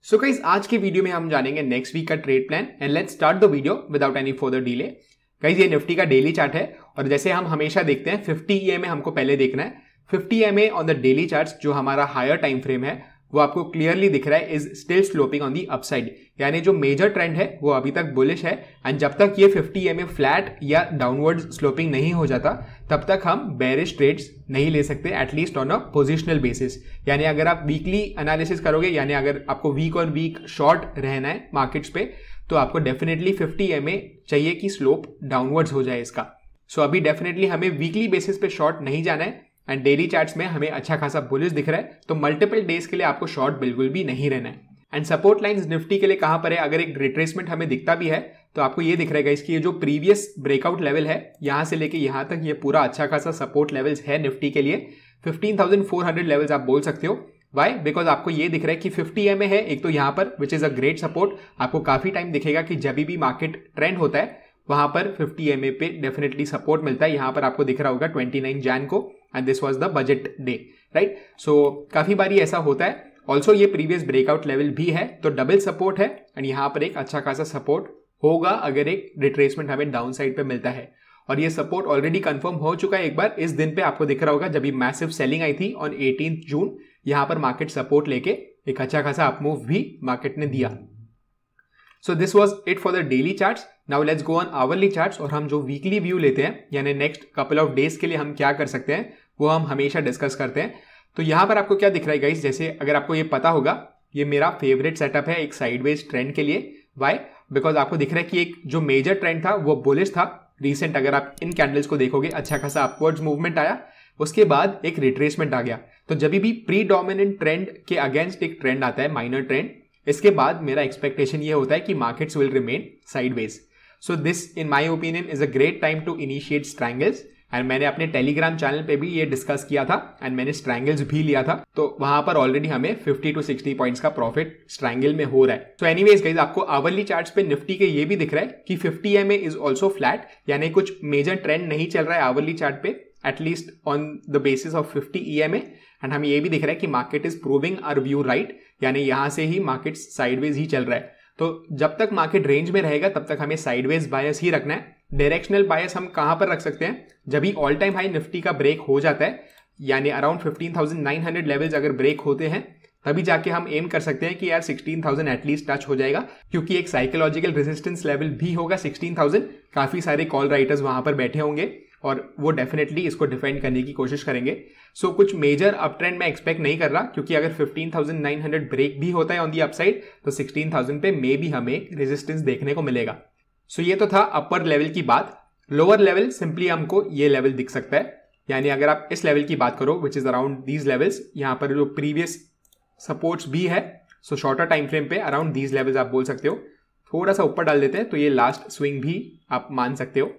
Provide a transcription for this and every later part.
So guys, आज के video में हम जानेंगे नेक्स्ट वीक का trade plan and let's start the video without any further delay. Guys, ये निफ्टी का डेली चार्ट है और जैसे हम हमेशा देखते हैं 50 EMA हमको पहले देखना है। 50 EMA on the daily charts जो हमारा हायर टाइम फ्रेम है वो आपको क्लियरली दिख रहा है is still sloping on the upside, यानी जो मेजर ट्रेंड है वो अभी तक बुलिश है एंड जब तक ये 50 EMA फ्लैट या डाउनवर्ड स्लोपिंग नहीं हो जाता तब तक हम बेरिश ट्रेड्स नहीं ले सकते, at least on a positional basis. यानी अगर आप वीकली एनालिसिस करोगे, यानी अगर आपको वीक ऑन वीक शॉर्ट रहना है मार्केट्स पे, तो आपको डेफिनेटली 50 EMA चाहिए कि स्लोप डाउनवर्ड्स हो जाए इसका। सो अभी डेफिनेटली हमें वीकली बेसिस पे शॉर्ट नहीं जाना है एंड डेली चार्ट्स में हमें अच्छा खासा बुलिश दिख रहा है, तो मल्टीपल डेज के लिए आपको शॉर्ट बिल्कुल भी नहीं रहना है। एंड सपोर्ट लाइंस निफ्टी के लिए कहां पर है, अगर एक रिट्रेसमेंट हमें दिखता भी है तो आपको ये दिख रहा है इसकी ये जो प्रीवियस ब्रेकआउट लेवल है यहां से लेके यहां तक ये पूरा अच्छा खासा सपोर्ट लेवल्स है निफ्टी के लिए। 15,400 लेवल्स आप बोल सकते हो। वाई? बिकॉज आपको ये दिख रहा है कि 50 EMA है एक तो यहाँ पर which is a great support. आपको काफी टाइम दिखेगा कि जब भी मार्केट ट्रेंड होता है वहां पर 50 EMA पे डेफिनेटली सपोर्ट मिलता है। यहां पर आपको दिख रहा होगा 29 जैन को and this was the budget day, right? So काफी बारी ऐसा होता है। ऑल्सो ये प्रीवियस ब्रेकआउट लेवल भी है तो डबल सपोर्ट है एंड यहाँ पर एक अच्छा खासा सपोर्ट होगा अगर एक रिट्रेसमेंट हमें डाउन साइड पे मिलता है। और ये सपोर्ट ऑलरेडी कंफर्म हो चुका है एक बार इस दिन पे, आपको दिख रहा होगा जब ये मैसिव सेलिंग आई थी ऑन 18 जून। यहां पर मार्केट सपोर्ट लेके एक अच्छा खासा अपमूव भी मार्केट ने दिया। So this was it for the daily charts. Now let's go on hourly charts और हम जो वीकली व्यू लेते हैं यानी नेक्स्ट कपल ऑफ डेज के लिए हम क्या कर सकते हैं वो हम हमेशा डिस्कस करते हैं। तो यहां पर आपको क्या दिख रहा है गाइस, जैसे अगर आपको ये पता होगा ये मेरा फेवरेट सेटअप है एक साइडवेज ट्रेंड के लिए। वाई? बिकॉज आपको दिख रहा है कि एक जो मेजर ट्रेंड था वो बुलिश था रिसेंट। अगर आप इन कैंडल्स को देखोगे अच्छा खासा अपवर्ड्स मूवमेंट आया, उसके बाद एक रिट्रेसमेंट आ गया। तो जब भी प्री डोमिनेंट ट्रेंड के अगेंस्ट एक ट्रेंड आता है माइनर ट्रेंड, इसके बाद मेरा एक्सपेक्टेशन ये होता है कि markets will remain sideways. So this in my opinion is a great time to initiate strangles and मैंने अपने टेलीग्राम चैनल पे भी ये डिस्कस किया था एंड मैंने स्ट्रैंगल्स भी लिया था, तो वहां पर ऑलरेडी हमें 50 to 60 पॉइंट्स का प्रॉफिट स्ट्रैंगल में हो रहा है। सो एनीवेज गाइस, आपको आवरली चार्ट्स पे निफ्टी के ये भी दिख रहा है कि 50 EMA इज ऑल्सो फ्लैट, यानी कुछ मेजर ट्रेंड नहीं चल रहा है आवरली चार्ट पे at least on the basis of 50 EMA। And हमें ये भी दिख रहा है कि market is proving our view right, यानी यहां से ही मार्केट साइडवेज ही चल रहा है। तो जब तक मार्केट रेंज में रहेगा तब तक हमें साइडवेज बायस ही रखना है। डायरेक्शनल बायस हम कहां पर रख सकते हैं, जब भी ऑल टाइम हाई निफ्टी का ब्रेक हो जाता है, यानी अराउंड 15,900 लेवल्स अगर ब्रेक होते हैं तभी जाके हम एम कर सकते हैं कि यार 16,000 एटलीस्ट टच हो जाएगा, क्योंकि एक साइकोलॉजिकल रेजिस्टेंस लेवल भी होगा 16,000। काफी सारे कॉल राइटर्स वहां पर बैठे होंगे और वो डेफिनेटली इसको डिफेंड करने की कोशिश करेंगे। सो कुछ मेजर अप ट्रेंड मैं एक्सपेक्ट नहीं कर रहा, क्योंकि अगर 15,900 ब्रेक भी होता है ऑन दी अपसाइड तो 16,000 पे मे भी हमें एक रेजिस्टेंस देखने को मिलेगा। सो ये तो था अपर लेवल की बात। लोअर लेवल सिंपली हमको ये लेवल दिख सकता है, यानी अगर आप इस लेवल की बात करो which is around these levels, यहाँ पर जो प्रीवियस सपोर्ट्स भी है, सो शॉर्टर टाइम फ्रेम पे अराउंड दीज लेवल्स आप बोल सकते हो। थोड़ा सा ऊपर डाल देते हैं तो ये लास्ट स्विंग भी आप मान सकते हो।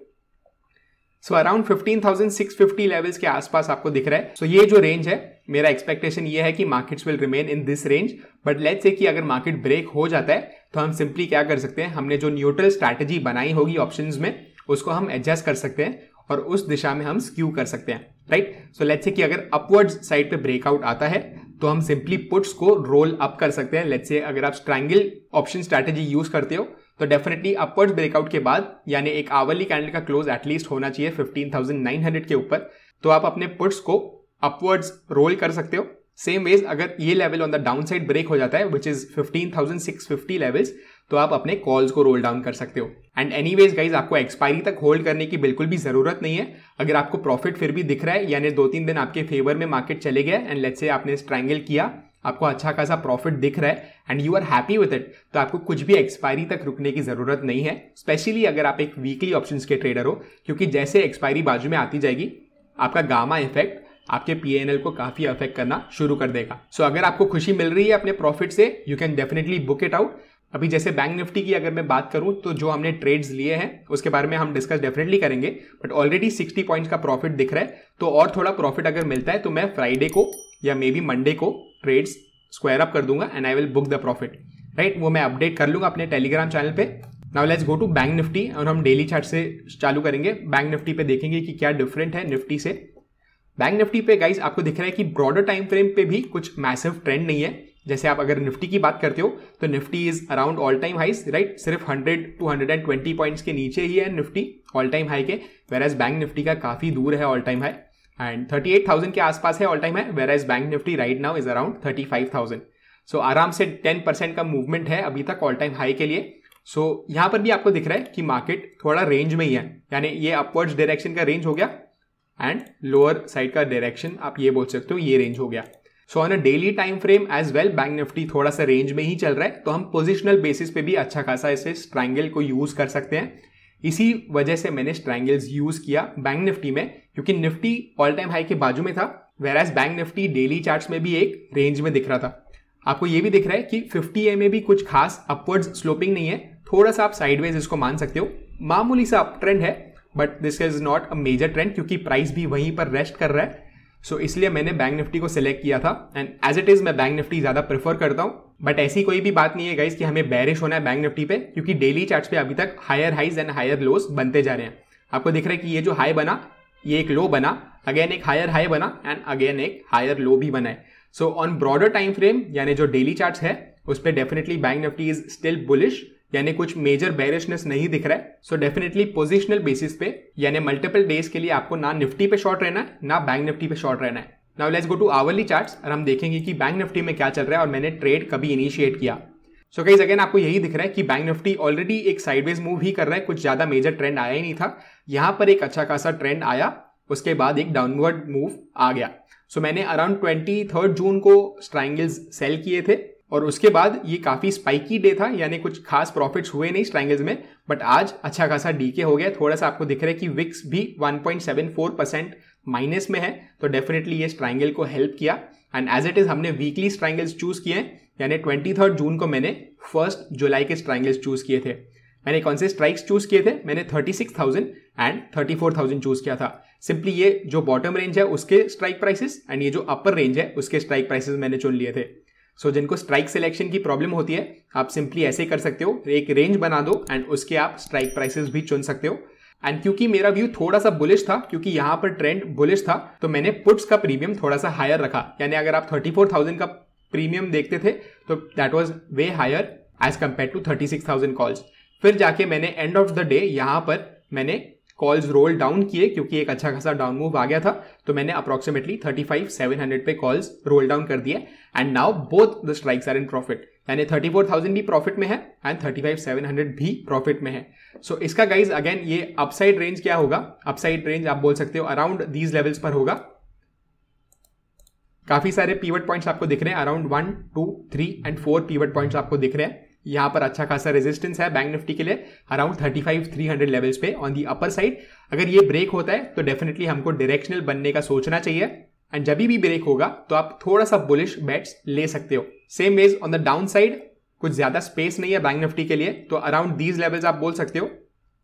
सो अराउंड 15,650 लेवल्स के आसपास आपको दिख रहा है। सो ये जो रेंज है, मेरा एक्सपेक्टेशन ये है कि markets will remain in this range. But let's say कि अगर मार्केट ब्रेक हो जाता है तो हम सिंपली क्या कर सकते हैं, हमने जो न्यूट्रल स्ट्रैटेजी बनाई होगी ऑप्शंस में उसको हम एडजस्ट कर सकते हैं और उस दिशा में हम स्क्यू कर सकते हैं, राइट? सो लेट्स से कि अगर अपवर्ड साइड पे ब्रेकआउट आता है तो हम सिंपली पुट्स को रोल अप कर सकते हैं। लेट्स से अगर आप स्ट्रैंगल ऑप्शन स्ट्रैटेजी यूज करते हो तो डेफिनेटली अपवर्ड ब्रेकआउट के बाद, यानी एक आवरली कैंडल का क्लोज एटलीस्ट होना चाहिए 15,900 के ऊपर, तो आप अपने पुट्स को अपवर्ड्स रोल कर सकते हो। सेम वेज अगर ये level on the downside break हो जाता है विच इज 15,650 लेवल्स, तो आप अपने कॉल्स को रोल डाउन कर सकते हो। एंड एनीवेज गाइज, आपको एक्सपायरी तक होल्ड करने की बिल्कुल भी जरूरत नहीं है। अगर आपको प्रॉफिट फिर भी दिख रहा है, यानी 2-3 दिन आपके फेवर में मार्केट चले गए एंड लेट्स से आपने स्ट्रैंगल किया, आपको अच्छा खासा प्रॉफिट दिख रहा है and you are happy with it, तो आपको कुछ भी एक्सपायरी तक रुकने की जरूरत नहीं है, स्पेशली अगर आप एक वीकली ऑप्शंस के ट्रेडर हो, क्योंकि जैसे एक्सपायरी बाजू में आती जाएगी आपका गामा इफेक्ट आपके PNL को काफी अफेक्ट करना शुरू कर देगा। सो अगर आपको खुशी मिल रही है अपने प्रॉफिट से, you can definitely book it out. अभी जैसे बैंक निफ्टी की अगर मैं बात करूं तो जो हमने ट्रेड्स लिए हैं उसके बारे में हम डिस्कस डेफिनेटली करेंगे, बट ऑलरेडी 60 पॉइंट्स का प्रॉफिट दिख रहा है। तो और थोड़ा प्रॉफिट अगर मिलता है तो मैं फ्राइडे को या मे बी मंडे को ट्रेड्स स्क्वायर अप कर दूंगा and I will book the profit, right? वो मैं अपडेट कर लूंगा अपने टेलीग्राम चैनल पे। Now let's go to bank nifty और हम डेली चार्ट से चालू करेंगे। बैंक निफ्टी पे देखेंगे कि क्या डिफरेंट है निफ्टी से। बैंक निफ्टी पे गाइस आपको दिख रहा है कि ब्रॉडर टाइम फ्रेम पे भी कुछ मैसिव ट्रेंड नहीं है, जैसे आप अगर निफ्टी की बात करते हो तो nifty is around all time highs, right? सिर्फ 100 to 120 पॉइंट्स के नीचे ही है निफ्टी ऑल टाइम हाई के, वेराज बैंक निफ्टी का काफी दूर है ऑल टाइम हाई एंड 38,000 के आसपास है all time high, वेराज bank Nifty right now is around 35,000। सो आराम से 10% का मूवमेंट है अभी तक ऑल टाइम हाई के लिए। सो यहां पर भी आपको दिख रहा है कि मार्केट थोड़ा रेंज में ही है, यानी ये अपवर्ड्स डायरेक्शन का रेंज हो गया एंड लोअर साइड का डायरेक्शन आप ये बोल सकते हो ये रेंज हो गया। So on a daily time frame as well bank nifty थोड़ा सा रेंज में ही चल रहा है, तो हम पोजिशनल बेसिस पे भी अच्छा खासा इसे स्ट्रैंगल को यूज कर सकते हैं। इसी वजह से मैंने स्ट्रैंगल्स यूज किया बैंक निफ्टी में, क्योंकि निफ्टी ऑल टाइम हाई के बाजू में था, वेराज बैंक निफ्टी डेली चार्ट्स में भी एक रेंज में दिख रहा था। आपको ये भी दिख रहा है कि 50 EMA भी कुछ खास अपवर्ड्स स्लोपिंग नहीं है, थोड़ा सा आप साइडवेज इसको मान सकते हो, मामूली सा अप ट्रेंड है, but this is not a major trend क्योंकि प्राइस भी वहीं पर रेस्ट कर रहा है। सो इसलिए मैंने बैंक निफ्टी को सिलेक्ट किया था एंड एज इट इज मैं बैंक निफ्टी ज्यादा प्रेफर करता हूं। बट ऐसी कोई भी बात नहीं है गाइस कि हमें बेरिश होना है बैंक निफ्टी पे, क्योंकि डेली चार्ट्स पे अभी तक higher highs and higher lows बनते जा रहे हैं। आपको दिख रहा है कि ये जो हाई बना ये एक लो बना, अगेन एक हायर हाई बना एंड अगेन एक हायर लो भी बना है। So on broader time frame यानी जो डेली चार्ट्स है उस पर definitely bank Nifty is still bullish, यानी कुछ मेजर बेरिशनेस नहीं दिख रहा है। सो डेफिनेटली पोजिशनल बेसिस पे यानी मल्टीपल डेज के लिए आपको ना निफ्टी पे शॉर्ट रहना है ना बैंक निफ्टी पे शॉर्ट रहना है। Now let's go to hourly charts और हम देखेंगे कि बैंक निफ्टी में क्या चल रहा है और मैंने ट्रेड कभी इनिशिएट किया। सो गाइस अगेन आपको यही दिख रहा है कि बैंक निफ्टी ऑलरेडी एक साइडवेज मूव ही कर रहा है, कुछ ज्यादा मेजर ट्रेंड आया ही नहीं था। यहां पर एक अच्छा खासा ट्रेंड आया, उसके बाद एक डाउनवर्ड मूव आ गया। सो मैंने अराउंड 23 जून को स्ट्रैंगल्स सेल किए थे और उसके बाद ये काफी स्पाइकी डे था, यानी कुछ खास प्रॉफिट्स हुए नहीं स्ट्रैंगल्स में, बट आज अच्छा खासा डीके हो गया। थोड़ा सा आपको दिख रहा है कि विक्स भी 1.74% माइनस में है, तो डेफिनेटली ये स्ट्रैंगल को हेल्प किया एंड एज इट इज हमने वीकली स्ट्रैंगल्स चूज किए हैं, यानी 23 जून को मैंने 1 जुलाई के स्ट्रैंगल्स चूज किए थे। मैंने कौन से स्ट्राइक्स चूज किए थे? मैंने 36,000 एंड 34,000 चूज किया था। सिंपली ये जो बॉटम रेंज है उसके स्ट्राइक प्राइसेस एंड ये जो अपर रेंज है उसके स्ट्राइक प्राइसेस मैंने चुन लिए थे। सो जिनको स्ट्राइक सिलेक्शन की प्रॉब्लम होती है आप सिंपली ऐसे कर सकते हो, एक रेंज बना दो एंड उसके आप स्ट्राइक प्राइसेस भी चुन सकते हो। एंड क्योंकि मेरा व्यू थोड़ा सा बुलिश था, क्योंकि यहां पर ट्रेंड बुलिश था, तो मैंने पुट्स का प्रीमियम थोड़ा सा हायर रखा, यानी अगर आप 34,000 का प्रीमियम देखते थे तो that was way higher as compare to 36,000 calls. फिर जाके मैंने एंड ऑफ द डे यहां पर मैंने कॉल्स रोल डाउन किए, क्योंकि एक अच्छा खासा डाउन मूव आ गया था, तो मैंने अप्रोक्सीमेटली 35,700 पे कॉल्स रोल डाउन कर दिए and now both the strikes are in profit, यानी 34,000 भी प्रॉफिट में है एंड 35,700 भी प्रॉफिट में है। सो इसका गाइज अगेन ये अपसाइड रेंज क्या होगा? अपसाइड रेंज आप बोल सकते हो अराउंड दीज लेवल्स पर होगा। काफी सारे पीवट पॉइंट्स आपको दिख रहे हैं, अराउंड 1, 2, 3 एंड 4 पीवट पॉइंट्स आपको दिख रहे हैं। यहां पर अच्छा खासा रेजिस्टेंस है बैंक निफ्टी के लिए अराउंड 35,300 लेवल्स पे ऑन दी अपर साइड। अगर ये ब्रेक होता है तो डेफिनेटली हमको डायरेक्शनल बनने का सोचना चाहिए एंड जब भी ब्रेक होगा तो आप थोड़ा सा बुलिश बेट्स ले सकते हो। Same ways on the downside कुछ ज्यादा स्पेस नहीं है बैंक निफ्टी के लिए, तो अराउंड दीज लेवल्स आप बोल सकते हो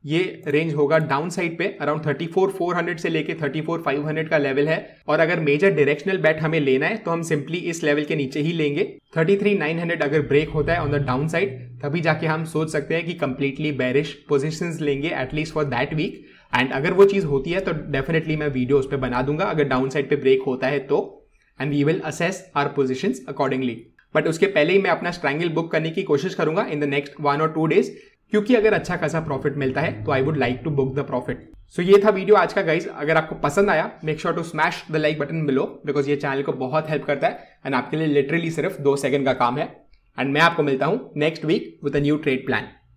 ये रेंज होगा डाउन साइड पे अराउंड 34,400 से लेके 34,500 का लेवल है। और अगर मेजर डायरेक्शनल बेट हमें लेना है तो हम सिंपली इस लेवल के नीचे ही लेंगे। 33,900 अगर ब्रेक होता है ऑन द डाउन साइड तभी जाके हम सोच सकते हैं कि कंप्लीटली बेरिश पोजीशंस लेंगे at least for that week. And अगर वो चीज होती है तो डेफिनेटली मैं वीडियो उस पर बना दूंगा अगर डाउन साइड पे ब्रेक होता है तो, and we will assess our positions accordingly. But उसके पहले ही मैं अपना स्ट्रैंगल बुक करने की कोशिश करूंगा इन द नेक्स्ट 1 और 2 डेज, क्योंकि अगर अच्छा खासा प्रॉफिट मिलता है तो I would like to book the profit. So ये था वीडियो आज का गाइज। अगर आपको पसंद आया make sure to smash the like button below, because ये चैनल को बहुत हेल्प करता है एंड आपके लिए लिटरली सिर्फ 2 सेकंड का काम है। एंड मैं आपको मिलता हूं next week with a new trade plan.